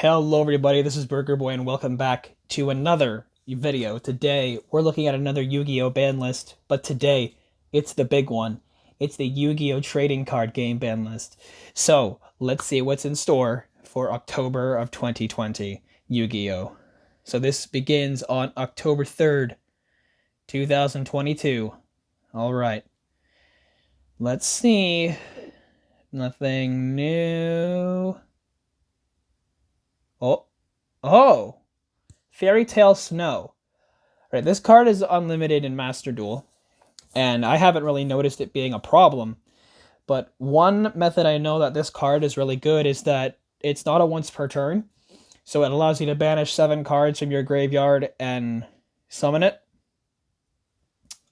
Hello everybody, this is Burger Boy and welcome back to another video. Today we're looking at another Yu-Gi-Oh ban list, but today it's the big one. It's the Yu-Gi-Oh trading card game ban list. So let's see what's in store for October of 2020 Yu-Gi-Oh. So this begins on October 3rd, 2022. All right. Let's see. Nothing new. Oh, Fairy Tale Snow. Right, this card is unlimited in Master Duel, and I haven't really noticed it being a problem. But one method I know that this card is really good is that it's not a once per turn, so it allows you to banish 7 cards from your graveyard and summon it.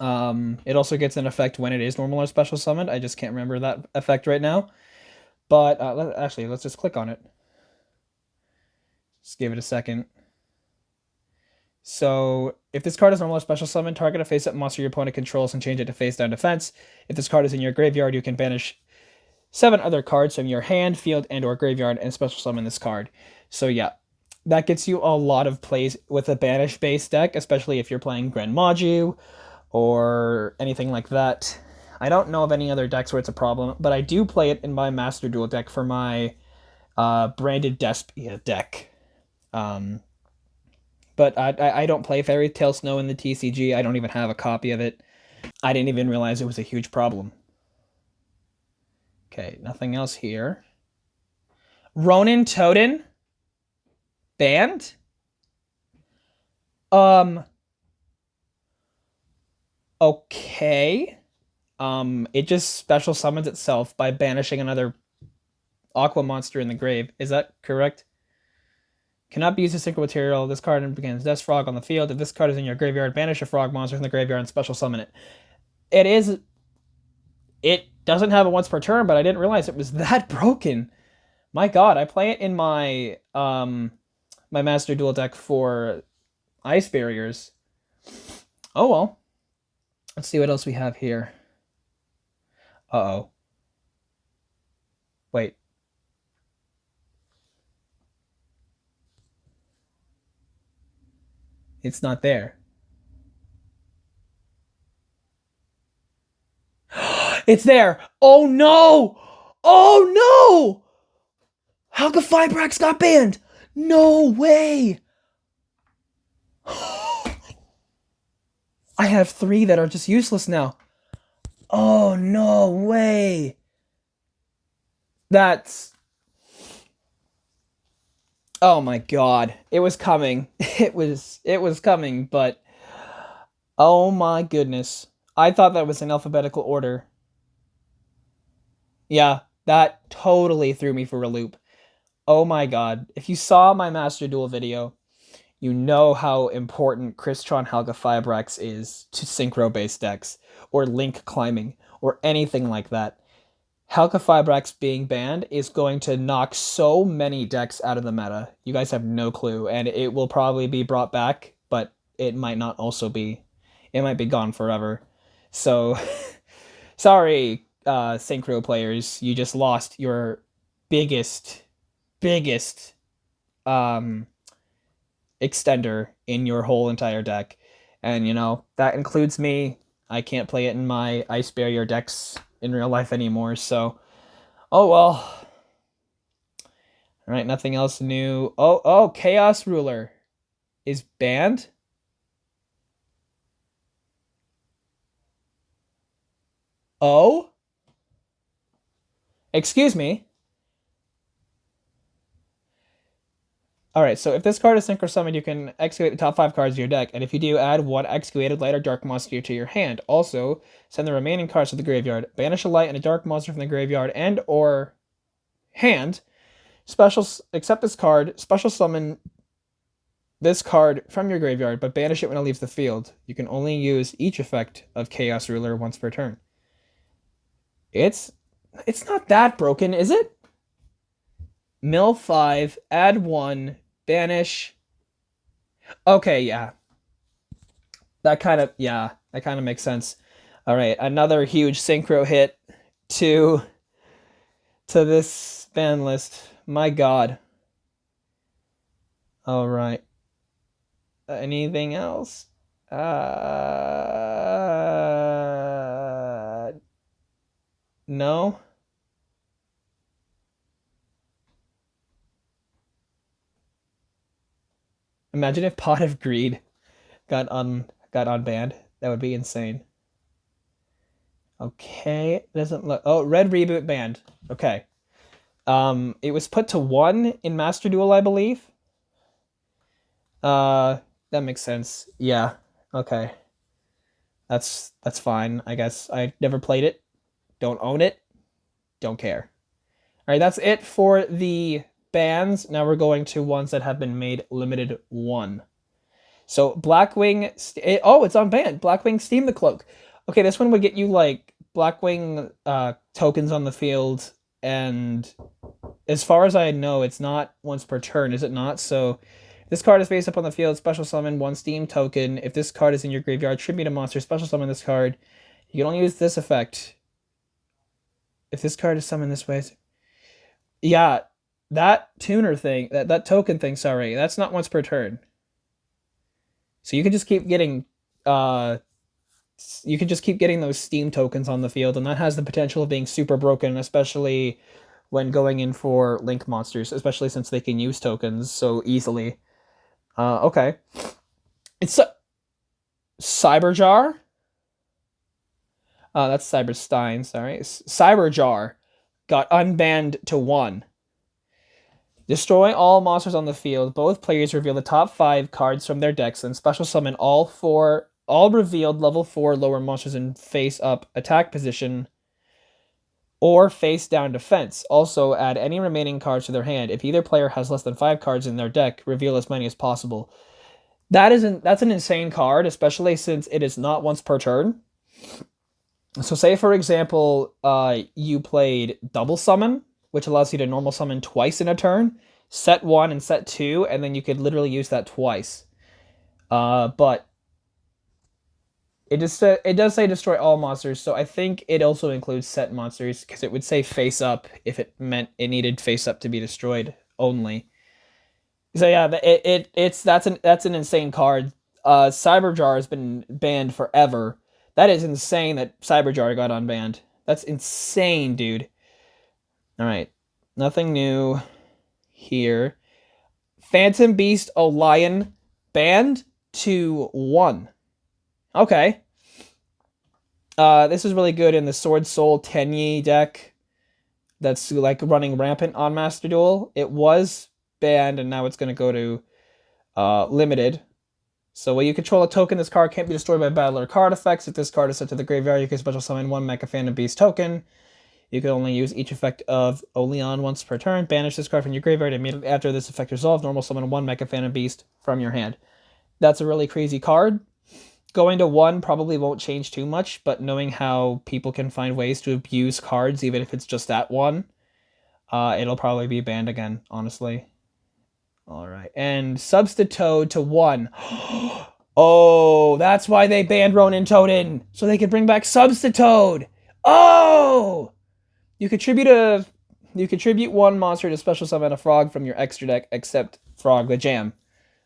It also gets an effect when it is normal or special summoned. I just can't remember that effect right now. But let's just click on it. Just give it a second. So, if this card is normal or special summon, target a face-up monster your opponent controls and change it to face-down defense. If this card is in your graveyard, you can banish 7 other cards from your hand, field, and or graveyard and special summon this card. So yeah, that gets you a lot of plays with a banish-based deck, especially if you're playing Grand Maju or anything like that. I don't know of any other decks where it's a problem, but I do play it in my Master Duel deck for my branded Despia deck. But I don't play Fairy Tale Snow in the TCG. I don't even have a copy of it. I didn't even realize it was a huge problem. Okay, nothing else here. Ronin Toten? Banned? Okay. It just special summons itself by banishing another Aqua monster in the grave. Is that correct? Cannot be used as synchro material. This card begins Death Frog on the field. If this card is in your graveyard, banish a frog monster from the graveyard and special summon it. It doesn't have a once per turn, but I didn't realize it was that broken. My god, I play it in my my Master Duel deck for Ice Barriers. Oh well. Let's see what else we have here. Uh-oh. Wait. It's not there. It's there! Oh no! Oh no! Halq Fibrax got banned! No way! I have 3 that are just useless now. Oh no way! That's... Oh my god. It was coming. It was coming, but... Oh my goodness. I thought that was in alphabetical order. Yeah, that totally threw me for a loop. Oh my god. If you saw my Master Duel video, you know how important Crystron Halq Fibrax is to synchro-based decks, or link climbing, or anything like that. Halq Fibrax being banned is going to knock so many decks out of the meta. You guys have no clue, and it will probably be brought back, but it might not also be. It might be gone forever. So, sorry, synchro players, you just lost your biggest extender in your whole entire deck. And, you know, that includes me. I can't play it in my Ice Barrier decks in real life anymore, so... Oh, well. Alright, nothing else new. Oh, Chaos Ruler is banned? Oh? Excuse me? Alright, so if this card is synchro summoned, you can excavate the top 5 cards of your deck, and if you do, add 1 excavated light or dark monster to your hand. Also, send the remaining cards to the graveyard. Banish a light and a dark monster from the graveyard and or hand. Accept this card, special summon this card from your graveyard, but banish it when it leaves the field. You can only use each effect of Chaos Ruler once per turn. It's not that broken, is it? Mill 5, add 1, banish. Okay, yeah. That kind of makes sense. All right, another huge synchro hit to this ban list. My god. All right. Anything else? No. Imagine if Pot of Greed got unbanned. That would be insane. Okay, it doesn't look. Oh, Red Reboot banned. Okay. It was put to 1 in Master Duel, I believe. That makes sense. Yeah. Okay. That's fine. I guess I never played it. Don't own it. Don't care. All right, that's it for the bans. Now we're going to ones that have been made limited 1. So Blackwing, oh, it's unbanned. Blackwing Steam the Cloak. Okay, this one would get you like Blackwing tokens on the field, and as far as I know, it's not once per turn, is it not? So this card is face up on the field, special summon 1 Steam token. If this card is in your graveyard, tribute a monster, special summon this card. You can only use this effect. If this card is summoned this way, yeah, that tuner thing, that token thing, sorry, that's not once per turn. So you can just keep getting those Steam tokens on the field, and that has the potential of being super broken, especially when going in for Link monsters, especially since they can use tokens so easily. Okay. It's Cyberjar. That's Cyberstein, sorry. Cyberjar got unbanned to 1. Destroy all monsters on the field. Both players reveal the top 5 cards from their decks and special summon all revealed level 4 lower monsters in face up attack position or face down defense. Also add any remaining cards to their hand. If either player has less than 5 cards in their deck, reveal as many as possible. That's an insane card, especially since it is not once per turn. So say for example, you played double summon, which allows you to normal summon twice in a turn, set 1 and set 2, and then you could literally use that twice. But it does say destroy all monsters, so I think it also includes set monsters, because it would say face up if it meant it needed face up to be destroyed only. So yeah, that's an insane card. Cyberjar has been banned forever. That is insane that Cyberjar got unbanned. That's insane, dude. All right, nothing new here. Phantom Beast Lion banned to 1. Okay. This is really good in the Sword Soul Tenyi deck that's like running rampant on Master Duel. It was banned, and now it's going to go to limited. So when you control a token, this card can't be destroyed by battle or card effects. If this card is sent to the graveyard, you can special summon 1 Mecha Phantom Beast token. You can only use each effect of Oleon once per turn. Banish this card from your graveyard immediately after this effect resolves. Normal summon 1 Mecha Phantom Beast from your hand. That's a really crazy card. Going to 1 probably won't change too much, but knowing how people can find ways to abuse cards, even if it's just that 1, it'll probably be banned again, honestly. All right, and Substitute to 1. Oh, that's why they banned Ronin Totem, so they could bring back Substitute. Oh! You contribute 1 monster to special summon a frog from your extra deck, except Frog the Jam.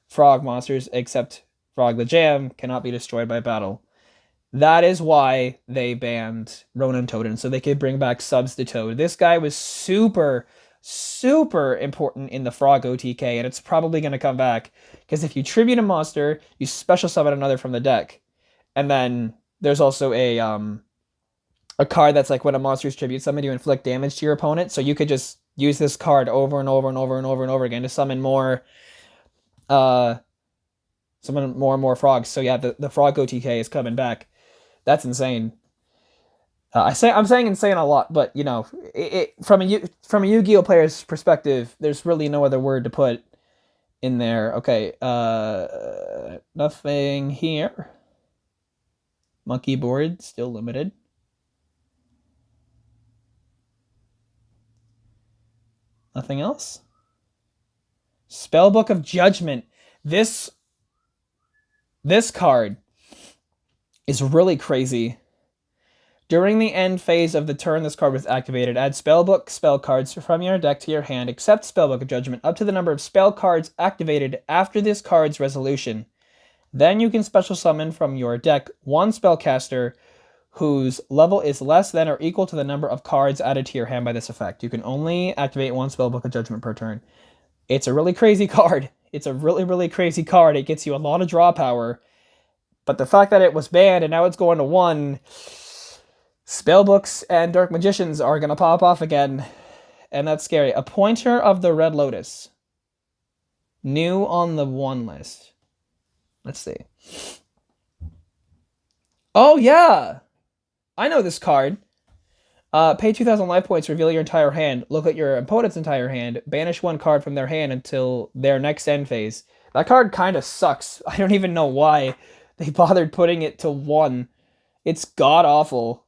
Frog monsters, except Frog the Jam, cannot be destroyed by battle. That is why they banned Ronin Totem, so they could bring back Substitute. This guy was super, super important in the Frog OTK, and it's probably going to come back, because if you tribute a monster, you special summon another from the deck. And then there's also a card that's like when a monster is tribute summoned, you inflict damage to your opponent, so you could just use this card over and over and over and over and over again to summon more and more frogs. So yeah, the frog OTK is coming back. That's insane. I'm saying insane a lot, but you know, from a Yu-Gi-Oh player's perspective, there's really no other word to put in there. Okay, nothing here. Monkey board still limited. Nothing else. Spellbook of Judgment. This card is really crazy During the end phase of the turn this card was activated, add spellbook spell cards from your deck to your hand, except Spellbook of Judgment, up to the number of spell cards activated after this card's resolution. Then you can special summon from your deck one spellcaster whose level is less than or equal to the number of cards added to your hand by this effect. You can only activate one Spellbook of Judgment per turn. It's a really crazy card. It's a really, really crazy card. It gets you a lot of draw power. But the fact that it was banned and now it's going to 1, Spellbooks and Dark Magicians are going to pop off again. And that's scary. A Pointer of the Red Lotus. New on the 1 list. Let's see. Oh, yeah! I know this card. Pay 2,000 life points, reveal your entire hand, look at your opponent's entire hand, banish one card from their hand until their next end phase. That card kind of sucks. I don't even know why they bothered putting it to 1. It's god-awful.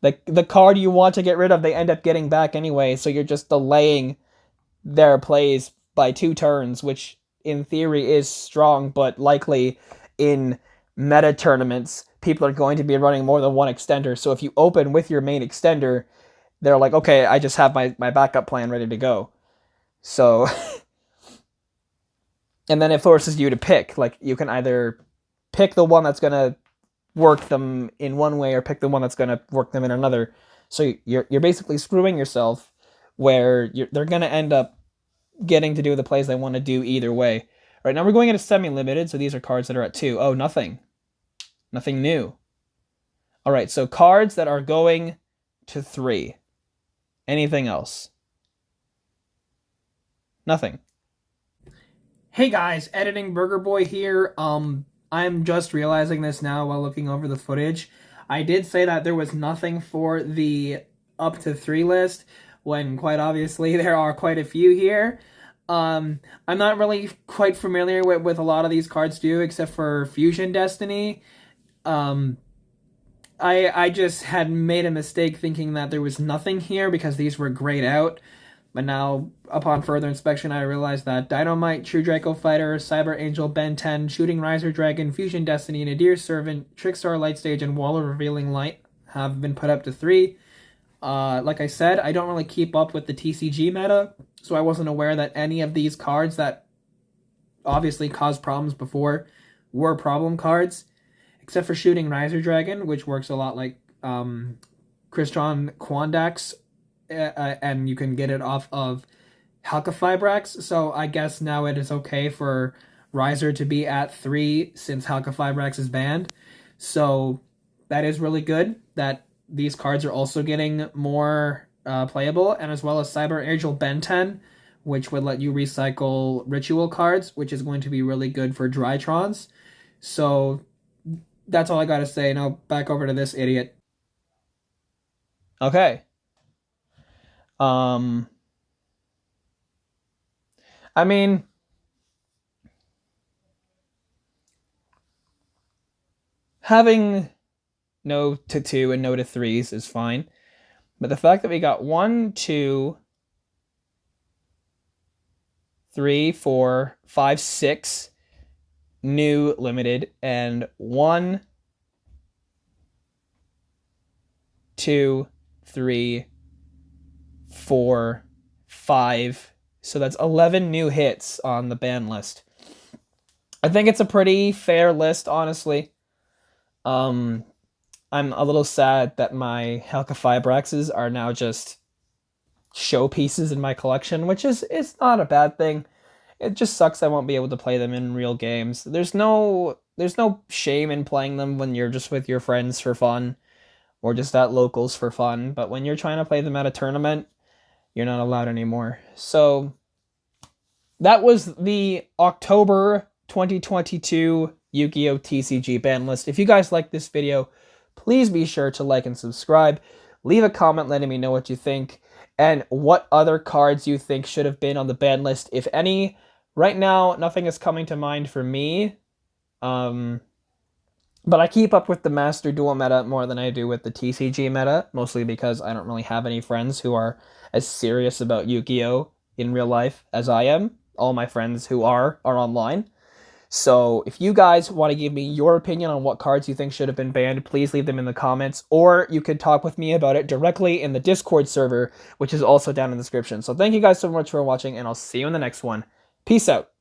The card you want to get rid of, they end up getting back anyway, so you're just delaying their plays by 2 turns, which in theory is strong, but likely in meta tournaments, people are going to be running more than one extender. So if you open with your main extender, they're like, okay, I just have my backup plan ready to go. So, and then it forces you to pick. Like, you can either pick the one that's going to work them in one way or pick the one that's going to work them in another. So you're basically screwing yourself where they're going to end up getting to do the plays they want to do either way. All right, now we're going into semi-limited, so these are cards that are at 2. Oh, nothing. Nothing new. All right, so cards that are going to 3. Anything else? Nothing. Hey guys, Editing Burger Boy here. I'm just realizing this now while looking over the footage. I did say that there was nothing for the up to 3 list, when quite obviously there are quite a few here. I'm not really quite familiar with a lot of these cards too, except for Fusion Destiny. I just had made a mistake thinking that there was nothing here because these were grayed out. But now, upon further inspection, I realized that Dynamite, True Draco Fighter, Cyber Angel, Ben 10, Shooting Riser Dragon, Fusion Destiny, Nadir Servant, Trickstar Light Stage, and Wall of Revealing Light have been put up to 3. Like I said, I don't really keep up with the TCG meta, so I wasn't aware that any of these cards that obviously caused problems before were problem cards, except for Shooting Riser Dragon, which works a lot like Crystron Quandax, and you can get it off of Halq. So I guess now it is okay for Riser to be at 3 since Halq is banned. So that is really good that these cards are also getting more playable, and as well as Cyber Angel Ben 10, which would let you recycle ritual cards, which is going to be really good for Drytrons. So that's all I gotta say. Now back over to this idiot. Okay. I mean, having no to 2 and no to 3s is fine. But the fact that we got 1, 2, 3, 4, 5, 6 new limited, and 1, 2, 3, 4, 5. So that's 11 new hits on the ban list. I think it's a pretty fair list, honestly. I'm a little sad that my Halq are now just showpieces in my collection, which is not a bad thing. It just sucks I won't be able to play them in real games. There's no shame in playing them when you're just with your friends for fun, or just at locals for fun, but when you're trying to play them at a tournament, you're not allowed anymore. So that was the October 2022 Yu-Gi-Oh! TCG ban list. If you guys like this video, please be sure to like and subscribe. Leave a comment letting me know what you think, and what other cards you think should have been on the ban list, if any. Right now, nothing is coming to mind for me. But I keep up with the Master Duel meta more than I do with the TCG meta, mostly because I don't really have any friends who are as serious about Yu-Gi-Oh! In real life as I am. All my friends who are online. So if you guys want to give me your opinion on what cards you think should have been banned, please leave them in the comments, or you could talk with me about it directly in the Discord server, which is also down in the description. So thank you guys so much for watching, and I'll see you in the next one. Peace out.